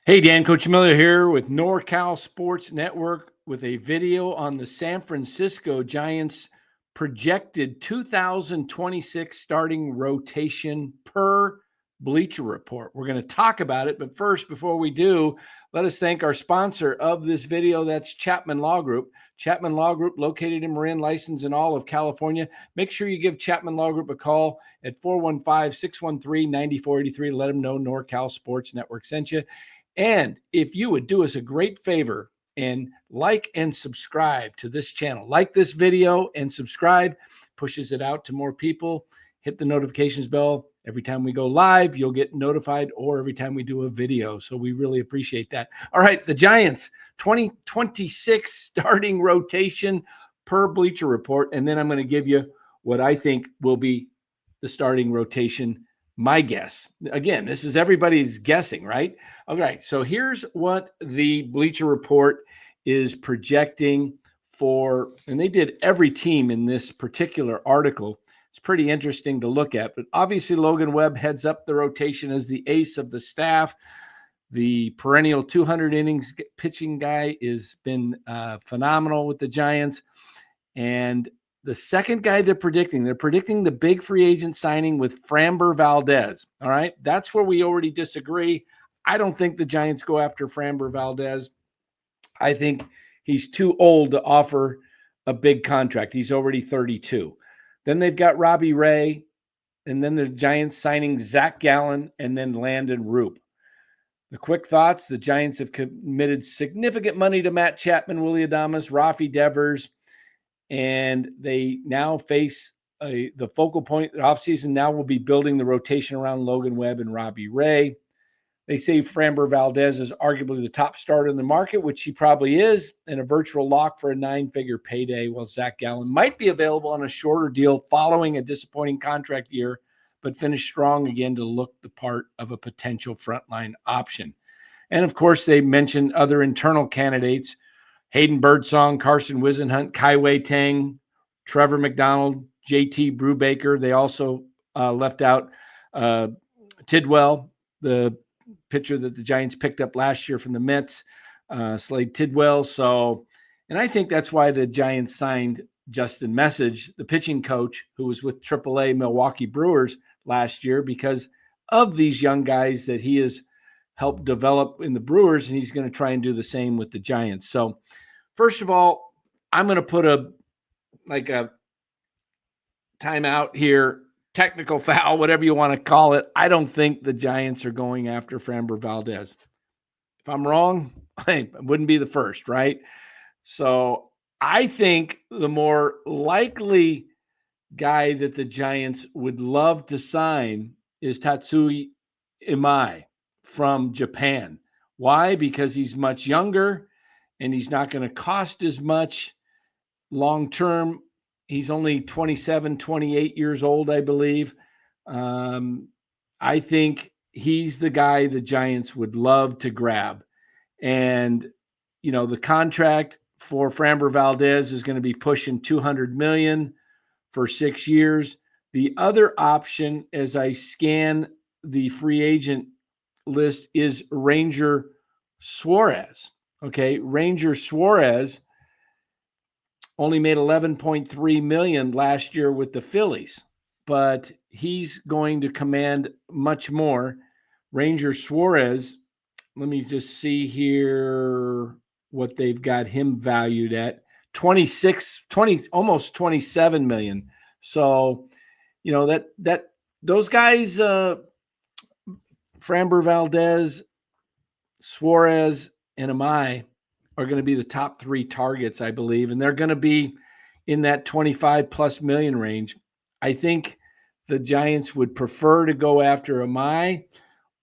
Hey, Dan, Coach Miller here with NorCal Sports Network with a video on the San Francisco Giants projected 2026 starting rotation per Bleacher Report. We're going to talk about it, but first, before we do, let us thank our sponsor of this video. That's Chapman Law Group. Chapman Law Group, located in Marin, licensed in all of California. Make sure you give Chapman Law Group a call at 415-613-9483. Let them know NorCal Sports Network sent you. And if you would do us a great favor and like and subscribe to this channel, like this video and subscribe, pushes it out to more people. Hit the notifications bell. Every time we go live, you'll get notified, or every time we do a video. So we really appreciate that. All right, the Giants 2026 starting rotation per Bleacher Report. And then I'm going to give you what I think will be the starting rotation. My guess. Again, this is everybody's guessing, right? All right. So here's what the Bleacher Report is projecting for, and they did every team in this particular article. It's pretty interesting to look at, but obviously Logan Webb heads up the rotation as the ace of the staff. The perennial 200 innings pitching guy has been phenomenal with the Giants. And the second guy they're predicting the big free agent signing with Framber Valdez. All right. That's where we already disagree. I don't think the Giants go after Framber Valdez. I think he's too old to offer a big contract. He's already 32. Then they've got Robbie Ray, and then the Giants signing Zac Gallen and then Landon Roupp. The quick thoughts: the Giants have committed significant money to Matt Chapman, Willie Adames, Rafi Devers, and they now face the focal point of the offseason. Now will be building the rotation around Logan Webb and Robbie Ray. They say Framber Valdez is arguably the top starter in the market, which he probably is, and a virtual lock for a 9-figure payday, while Zac Gallen might be available on a shorter deal following a disappointing contract year, but finish strong again to look the part of a potential frontline option. And, of course, they mentioned other internal candidates: Hayden Birdsong, Carson Wisenhunt, Kai Tang, Trevor McDonald, JT Brubaker. They also left out Tidwell, the pitcher that the Giants picked up last year from the Mets, Slade Tidwell. So, and I think that's why the Giants signed Justin Message, the pitching coach who was with AAA Milwaukee Brewers last year, because of these young guys that he has helped develop in the Brewers, and he's going to try and do the same with the Giants. So, first of all, I'm going to put a timeout here, technical foul, whatever you want to call it. I don't think the Giants are going after Framber Valdez. If I'm wrong, I wouldn't be the first, right? So I think the more likely guy that the Giants would love to sign is Tatsui Imai from Japan. Why? Because he's much younger and he's not going to cost as much long term. He's only 27, 28 years old, I believe. I think he's the guy the Giants would love to grab. And, you know, the contract for Framber Valdez is going to be pushing $200 million for 6 years. The other option, as I scan the free agent list, is Ranger Suarez. Okay, Ranger Suarez only made $11.3 million last year with the Phillies, but he's going to command much more. Ranger Suarez, let me just see here what they've got him valued at. 20, almost 27 million. So, you know, that those guys, Framber Valdez, Suarez, and Amai, are going to be the top 3 targets, I believe, and they're going to be in that 25 plus million range. I think the Giants would prefer to go after Amai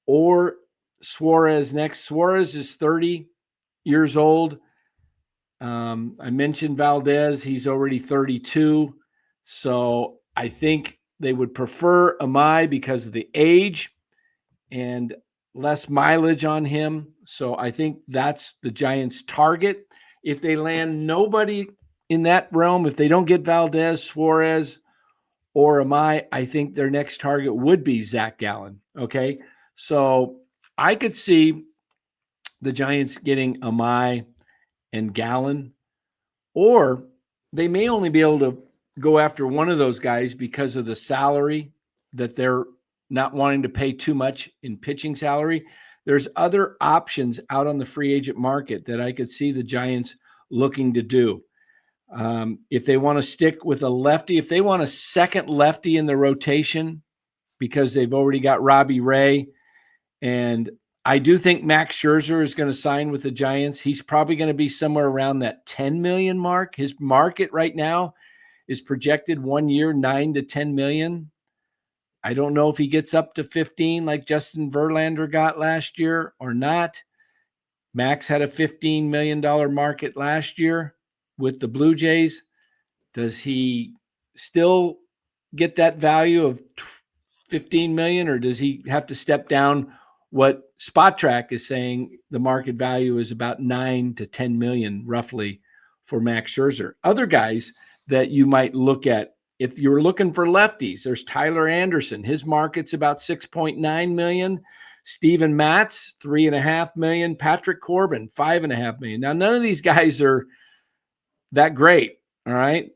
or Suarez next. Suarez is 30 years old. I mentioned Valdez. He's already 32. So I think they would prefer Amai because of the age and less mileage on him. So I think that's the Giants' target. If they land nobody in that realm, if they don't get Valdez, Suarez, or Amai, I think their next target would be Zac Gallen. Okay. So I could see the Giants getting Amai and Gallen, or they may only be able to go after one of those guys because of the salary that they're not wanting to pay too much in pitching salary. There's other options out on the free agent market that I could see the Giants looking to do. If they want to stick with a lefty, if they want a second lefty in the rotation, because they've already got Robbie Ray, and I do think Max Scherzer is going to sign with the Giants. He's probably going to be somewhere around that 10 million mark. His market right now is projected 1 year, 9 to 10 million. I don't know if he gets up to 15 like Justin Verlander got last year or not. Max had a $15 million market last year with the Blue Jays. Does he still get that value of 15 million, or does he have to step down? What Spot Track is saying, the market value is about 9 to 10 million roughly for Max Scherzer. Other guys that you might look at, if you're looking for lefties, there's Tyler Anderson. His market's about 6.9 million. Steven Matz, 3.5 million. Patrick Corbin, 5.5 million. Now, none of these guys are that great. All right.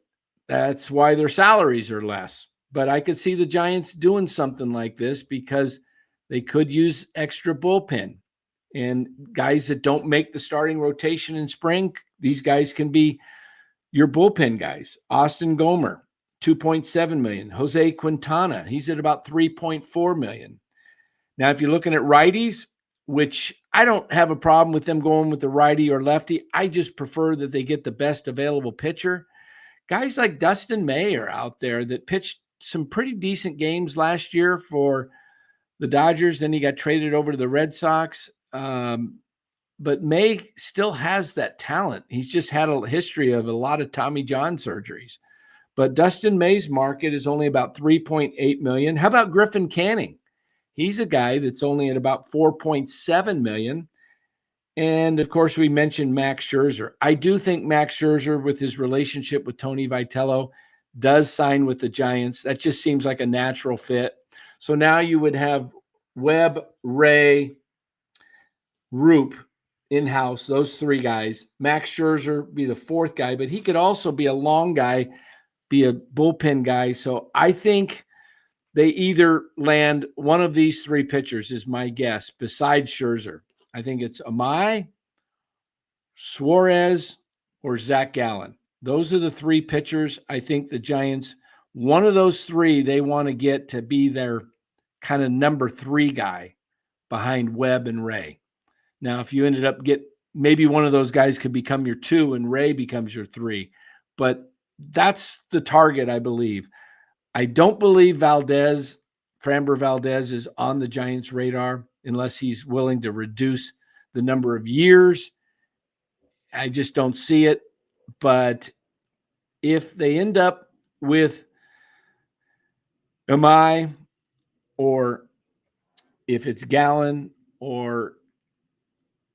That's why their salaries are less. But I could see the Giants doing something like this because they could use extra bullpen. And guys that don't make the starting rotation in spring, these guys can be your bullpen guys. Austin Gomer, 2.7 million. Jose Quintana, he's at about 3.4 million. Now, if you're looking at righties, which I don't have a problem with them going with the righty or lefty, I just prefer that they get the best available pitcher. Guys like Dustin May are out there that pitched some pretty decent games last year for the Dodgers. Then he got traded over to the Red Sox. But May still has that talent. He's just had a history of a lot of Tommy John surgeries. But Dustin May's market is only about 3.8 million. How about Griffin Canning? He's a guy that's only at about 4.7 million. And of course, we mentioned Max Scherzer. I do think Max Scherzer, with his relationship with Tony Vitello, does sign with the Giants. That just seems like a natural fit. So now you would have Webb, Ray, Roupp in-house, those three guys. Max Scherzer be the fourth guy, but he could also be a long guy, be a bullpen guy. So I think they either land one of these three pitchers is my guess, besides Scherzer. I think it's Amai, Suarez, or Zac Gallen. Those are the three pitchers. I think the Giants, one of those three, they want to get to be their kind of number three guy behind Webb and Ray. Now, if you ended up maybe one of those guys could become your two and Ray becomes your three. But that's the target, I believe. I don't believe Framber Valdez is on the Giants' radar unless he's willing to reduce the number of years. I just don't see it. But if they end up with Amai, or if it's Gallen or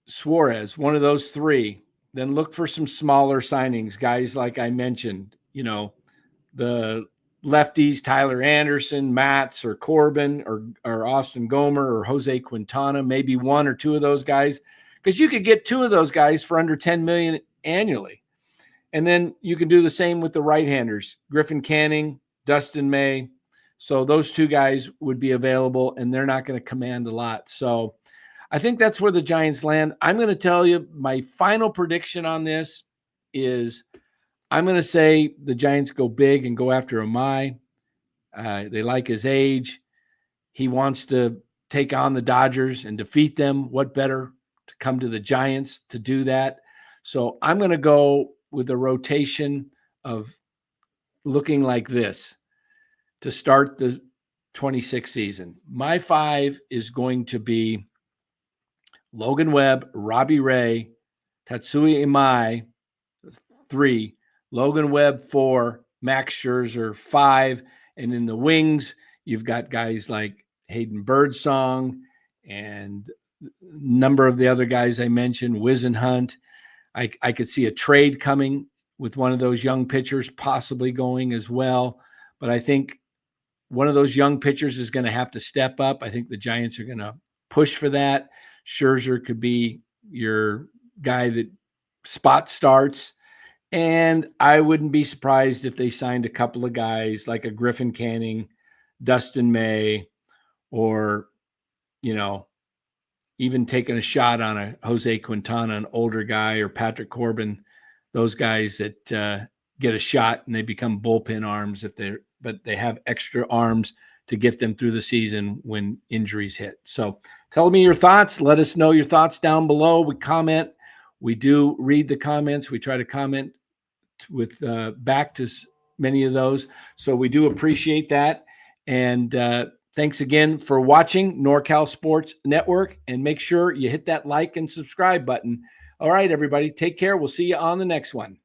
Suarez, one of those three, then look for some smaller signings. Guys like I mentioned, the lefties, Tyler Anderson, Matz, or Corbin, or Austin Gomer, or Jose Quintana, maybe one or two of those guys, because you could get two of those guys for under 10 million annually. And then you can do the same with the right-handers, Griffin Canning, Dustin May. So those two guys would be available, and they're not going to command a lot. So I think that's where the Giants land. I'm going to tell you my final prediction on this is I'm going to say the Giants go big and go after Amai. They like his age. He wants to take on the Dodgers and defeat them. What better to come to the Giants to do that? So I'm going to go with a rotation of looking like this to start the 26 season. My 5 is going to be Logan Webb, Robbie Ray, Tatsuya Imai, 3, Logan Webb, 4, Max Scherzer, 5, and in the wings, you've got guys like Hayden Birdsong and a number of the other guys I mentioned, Wisenhunt. I could see a trade coming with one of those young pitchers possibly going as well, but I think one of those young pitchers is going to have to step up. I think the Giants are going to push for that. Scherzer could be your guy that spot starts. And I wouldn't be surprised if they signed a couple of guys like a Griffin Canning, Dustin May, or, even taking a shot on a Jose Quintana, an older guy, or Patrick Corbin, those guys that get a shot and they become bullpen arms but they have extra arms to get them through the season when injuries hit. So tell me your thoughts. Let us know your thoughts down below. We comment. We do read the comments. We try to comment with back to many of those. So we do appreciate that. And thanks again for watching NorCal Sports Network, and make sure you hit that like and subscribe button. All right, everybody, take care. We'll see you on the next one.